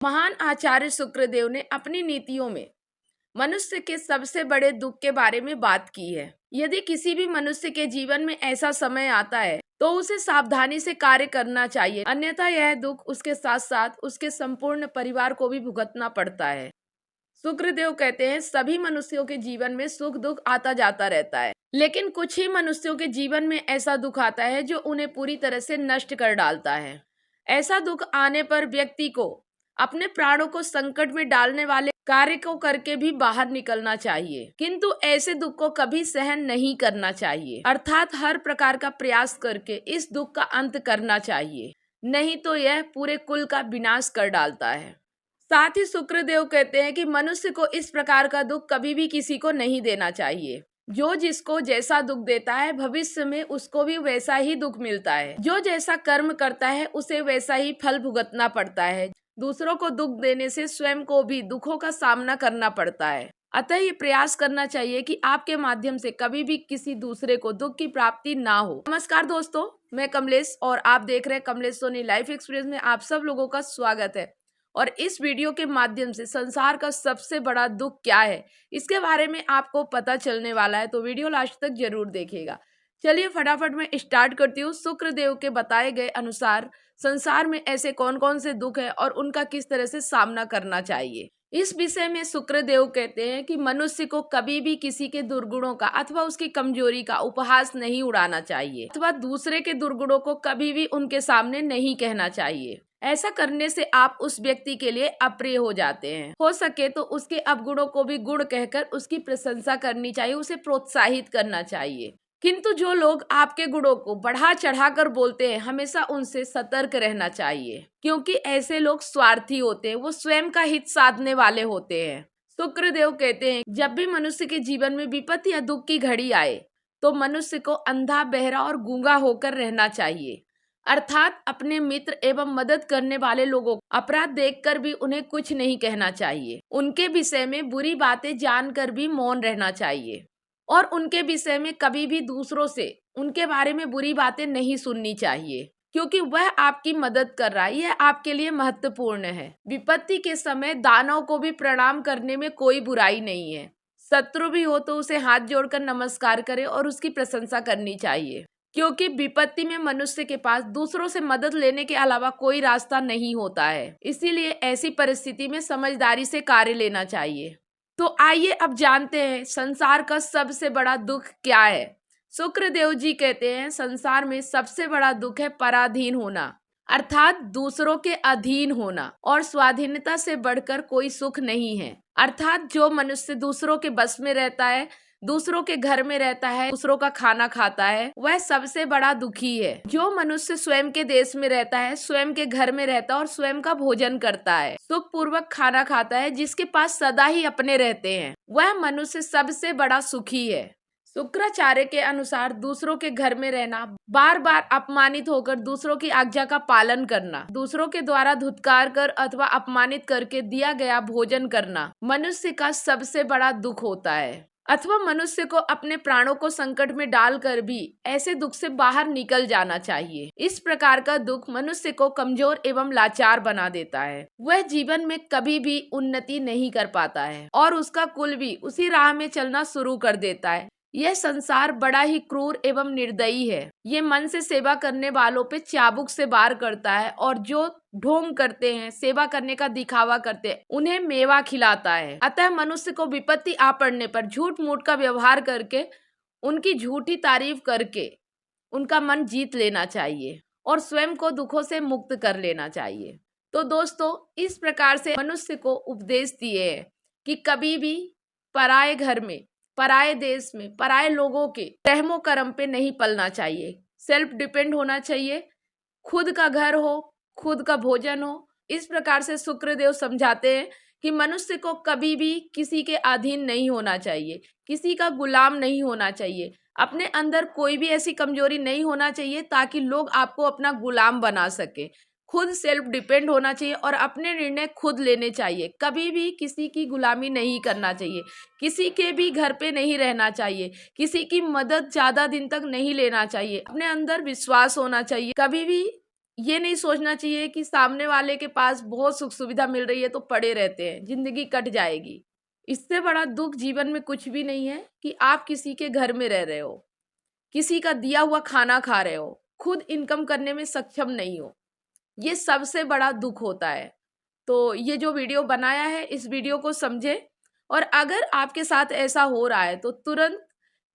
महान आचार्य शुक्रदेव ने अपनी नीतियों में मनुष्य के सबसे बड़े दुख के बारे में बात की है। यदि किसी भी मनुष्य के जीवन में ऐसा समय आता है तो उसे सावधानी से कार्य करना चाहिए, अन्यथा यह दुख उसके साथ साथ उसके संपूर्ण परिवार को भी भुगतना पड़ता है। शुक्रदेव कहते हैं, सभी मनुष्यों के जीवन में सुख दुख आता जाता रहता है, लेकिन कुछ ही मनुष्यों के जीवन में ऐसा दुख आता है जो उन्हें पूरी तरह से नष्ट कर डालता है। ऐसा दुख आने पर व्यक्ति को अपने प्राणों को संकट में डालने वाले कार्य को करके भी बाहर निकलना चाहिए, किंतु ऐसे दुख को कभी सहन नहीं करना चाहिए, अर्थात हर प्रकार का प्रयास करके इस दुख का अंत करना चाहिए, नहीं तो यह पूरे कुल का विनाश कर डालता है। साथ ही शुक्रदेव कहते हैं कि मनुष्य को इस प्रकार का दुख कभी भी किसी को नहीं देना चाहिए। जो जिसको जैसा दुख देता है भविष्य में उसको भी वैसा ही दुख मिलता है। जो जैसा कर्म करता है उसे वैसा ही फल भुगतना पड़ता है। दूसरों को दुख देने से स्वयं को भी दुखों का सामना करना पड़ता है। अतः ये प्रयास करना चाहिए कि आपके माध्यम से कभी भी किसी दूसरे को दुख की प्राप्ति ना हो। नमस्कार दोस्तों, मैं कमलेश और आप देख रहे हैं कमलेश सोनी लाइफ एक्सपीरियंस में आप सब लोगों का स्वागत है। और इस वीडियो के माध्यम से संसार का सबसे बड़ा दुख क्या है इसके बारे में आपको पता चलने वाला है, तो वीडियो लास्ट तक जरूर देखिएगा। चलिए फटाफट मैं स्टार्ट करती हूँ। शुक्रदेव के बताए गए अनुसार संसार में ऐसे कौन कौन से दुख है और उनका किस तरह से सामना करना चाहिए। इस विषय में शुक्रदेव कहते हैं कि मनुष्य को कभी भी किसी के दुर्गुणों का अथवा उसकी कमजोरी का उपहास नहीं उड़ाना चाहिए, अथवा दूसरे के दुर्गुणों को कभी भी उनके सामने नहीं कहना चाहिए। ऐसा करने से आप उस व्यक्ति के लिए अप्रिय हो जाते हैं। हो सके तो उसके अवगुणों को भी गुण कहकर उसकी प्रशंसा करनी चाहिए, उसे प्रोत्साहित करना चाहिए। किंतु जो लोग आपके गुणों को बढ़ा चढ़ाकर बोलते हैं, हमेशा उनसे सतर्क रहना चाहिए, क्योंकि ऐसे लोग स्वार्थी होते हैं, वो स्वयं का हित साधने वाले होते हैं। शुक्रदेव कहते हैं, जब भी मनुष्य के जीवन में विपत्ति या दुख की घड़ी आए तो मनुष्य को अंधा, बहरा और गूंगा होकर रहना चाहिए, अर्थात अपने मित्र एवं मदद करने वाले लोगों को अपराध देखकर भी उन्हें कुछ नहीं कहना चाहिए। उनके विषय में बुरी बातें जानकर भी मौन रहना चाहिए और उनके विषय में कभी भी दूसरों से उनके बारे में बुरी बातें नहीं सुननी चाहिए, क्योंकि वह आपकी मदद कर रहा है, यह आपके लिए महत्वपूर्ण है। विपत्ति के समय दानव को भी प्रणाम करने में कोई बुराई नहीं है। शत्रु भी हो तो उसे हाथ जोड़कर नमस्कार करे और उसकी प्रशंसा करनी चाहिए, क्योंकि विपत्ति में मनुष्य के पास दूसरों से मदद लेने के अलावा कोई रास्ता नहीं होता है। इसीलिए ऐसी परिस्थिति में समझदारी से कार्य लेना चाहिए। तो आइए अब जानते हैं संसार का सबसे बड़ा दुख क्या है। शुक्रदेव जी कहते हैं, संसार में सबसे बड़ा दुख है पराधीन होना, अर्थात दूसरों के अधीन होना, और स्वाधीनता से बढ़कर कोई सुख नहीं है। अर्थात जो मनुष्य दूसरों के बस में रहता है, दूसरों के घर में रहता है, दूसरों का खाना खाता है, वह सबसे बड़ा दुखी है। जो मनुष्य स्वयं के देश में रहता है, स्वयं के घर में रहता है और स्वयं का भोजन करता है, सुख पूर्वक खाना खाता है, जिसके पास सदा ही अपने रहते हैं, वह मनुष्य सबसे बड़ा सुखी है। शुक्राचार्य के अनुसार दूसरों के घर में रहना, बार बार अपमानित होकर दूसरों की आज्ञा का पालन करना, दूसरों के द्वारा धुतकार कर अथवा अपमानित करके दिया गया भोजन करना मनुष्य का सबसे बड़ा दुख होता है। अथवा मनुष्य को अपने प्राणों को संकट में डालकर भी ऐसे दुख से बाहर निकल जाना चाहिए। इस प्रकार का दुख मनुष्य को कमजोर एवं लाचार बना देता है। वह जीवन में कभी भी उन्नति नहीं कर पाता है और उसका कुल भी उसी राह में चलना शुरू कर देता है। यह संसार बड़ा ही क्रूर एवं निर्दयी है। ये मन से सेवा करने वालों पे चाबुक से वार करता है और जो ढोंग करते हैं, सेवा करने का दिखावा करते हैं, उन्हें मेवा खिलाता है। अतः मनुष्य को विपत्ति आ पड़ने पर झूठ मूठ का व्यवहार करके, उनकी झूठी तारीफ करके उनका मन जीत लेना चाहिए और स्वयं को दुखों से मुक्त कर लेना चाहिए। तो दोस्तों, इस प्रकार से मनुष्य को उपदेश दिए है कि कभी भी पराये घर में, पराये देश में, पराये लोगों के रहमो करम पे नहीं पलना चाहिए। सेल्फ डिपेंड होना चाहिए, खुद का घर हो, खुद का भोजन हो। इस प्रकार से शुक्रदेव समझाते हैं कि मनुष्य को कभी भी किसी के अधीन नहीं होना चाहिए, किसी का गुलाम नहीं होना चाहिए, अपने अंदर कोई भी ऐसी कमजोरी नहीं होना चाहिए ताकि लोग आपको अपना गुलाम बना सके। खुद सेल्फ डिपेंड होना चाहिए और अपने निर्णय खुद लेने चाहिए। कभी भी किसी की गुलामी नहीं करना चाहिए, किसी के भी घर पे नहीं रहना चाहिए, किसी की मदद ज्यादा दिन तक नहीं लेना चाहिए। अपने अंदर विश्वास होना चाहिए। कभी भी ये नहीं सोचना चाहिए कि सामने वाले के पास बहुत सुख सुविधा मिल रही है तो पड़े रहते हैं, जिंदगी कट जाएगी। इससे बड़ा दुख जीवन में कुछ भी नहीं है कि आप किसी के घर में रह रहे हो, किसी का दिया हुआ खाना खा रहे हो, खुद इनकम करने में सक्षम नहीं हो। ये सबसे बड़ा दुख होता है। तो ये जो वीडियो बनाया है, इस वीडियो को समझे, और अगर आपके साथ ऐसा हो रहा है तो तुरंत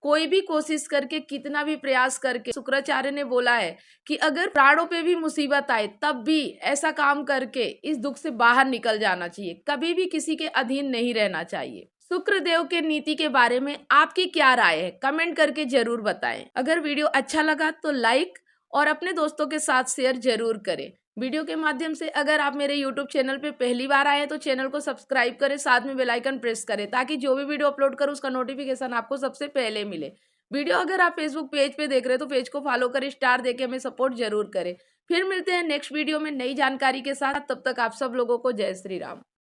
कोई भी कोशिश करके, कितना भी प्रयास करके, शुक्राचार्य ने बोला है कि अगर प्राणों पे भी मुसीबत आए तब भी ऐसा काम करके इस दुख से बाहर निकल जाना चाहिए। कभी भी किसी के अधीन नहीं रहना चाहिए। शुक्रदेव के नीति के बारे में आपकी क्या राय है, कमेंट करके जरूर बताएं। अगर वीडियो अच्छा लगा तो लाइक और अपने दोस्तों के साथ शेयर जरूर करें। वीडियो के माध्यम से अगर आप मेरे YouTube चैनल पे पहली बार आए हैं तो चैनल को सब्सक्राइब करें, साथ में बेल आइकन प्रेस करें ताकि जो भी वीडियो अपलोड करूं उसका नोटिफिकेशन आपको सबसे पहले मिले। वीडियो अगर आप फेसबुक पेज पे देख रहे हैं तो पेज को फॉलो करें, स्टार देके हमें सपोर्ट जरूर करें। फिर मिलते हैं नेक्स्ट वीडियो में नई जानकारी के साथ। तब तक आप सब लोगों को जय श्री राम।